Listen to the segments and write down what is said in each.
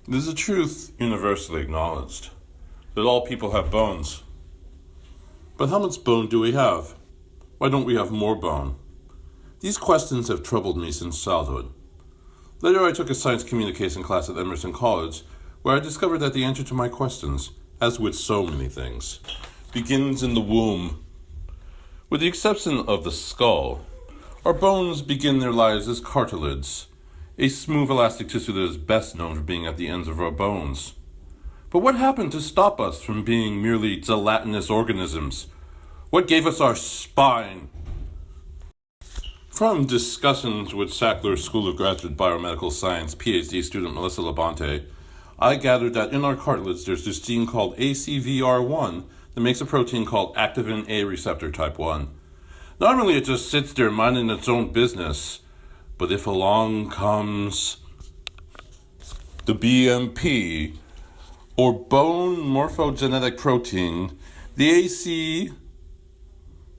It is a truth universally acknowledged that all people have bones. But how much bone do we have? Why don't we have more bone? These questions have troubled me since childhood. Later I took a science communication class at Emerson College, where I discovered that the answer to my questions, as with so many things, begins in the womb. With the exception of the skull, our bones begin their lives as cartilage, a smooth elastic tissue that is best known for being at the ends of our bones. But what happened to stop us from being merely gelatinous organisms? What gave us our spine? From discussions with Sackler School of Graduate Biomedical Science PhD student Melissa Labonte, I gathered that in our cartilage there's this gene called ACVR1 that makes a protein called activin A receptor type 1. Normally it just sits there minding its own business, but if along comes the BMP, or bone morphogenetic protein, the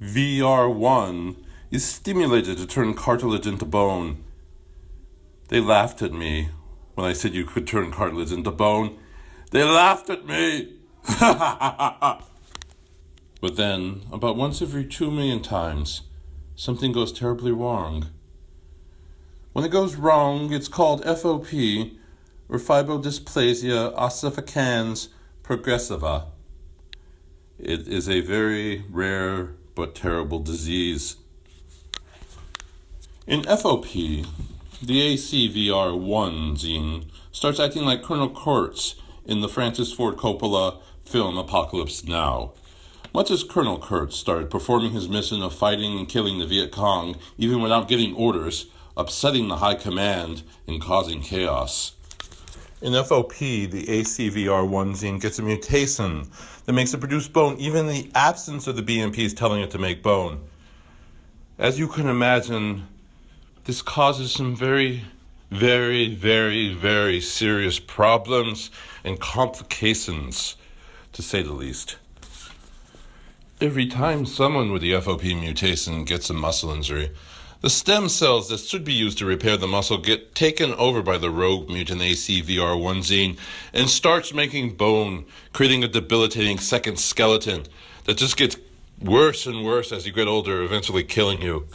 ACVR1 is stimulated to turn cartilage into bone. They laughed at me when I said you could turn cartilage into bone. They laughed at me! But then, about once every 2 million times, something goes terribly wrong. When it goes wrong, it's called FOP, or fibrodysplasia ossificans progressiva. It is a very rare but terrible disease. In FOP, the ACVR1 gene starts acting like Colonel Kurtz in the Francis Ford Coppola film Apocalypse Now. Much as Colonel Kurtz started performing his mission of fighting and killing the Viet Cong, even without getting orders, upsetting the high command, and causing chaos. In FOP, the ACVR1 gene gets a mutation that makes it produce bone, even in the absence of the BMPs telling it to make bone. As you can imagine, this causes some very, very, very, very serious problems and complications, to say the least. Every time someone with the FOP mutation gets a muscle injury, the stem cells that should be used to repair the muscle get taken over by the rogue mutant ACVR1 gene and starts making bone, creating a debilitating second skeleton that just gets worse and worse as you get older, eventually killing you.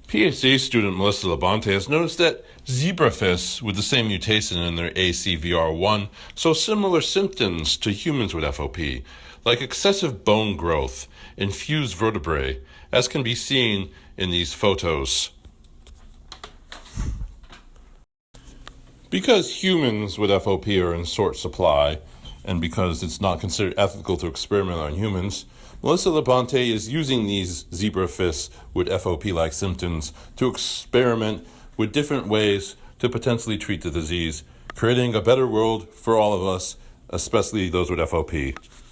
PhD student Melissa Labonte has noticed that zebrafish with the same mutation in their ACVR1 show similar symptoms to humans with FOP, like excessive bone growth and fused vertebrae, as can be seen in these photos. Because humans with FOP are in short supply, and because it's not considered ethical to experiment on humans, Melissa Labonte is using these zebrafish with FOP-like symptoms to experiment with different ways to potentially treat the disease, creating a better world for all of us, especially those with FOP.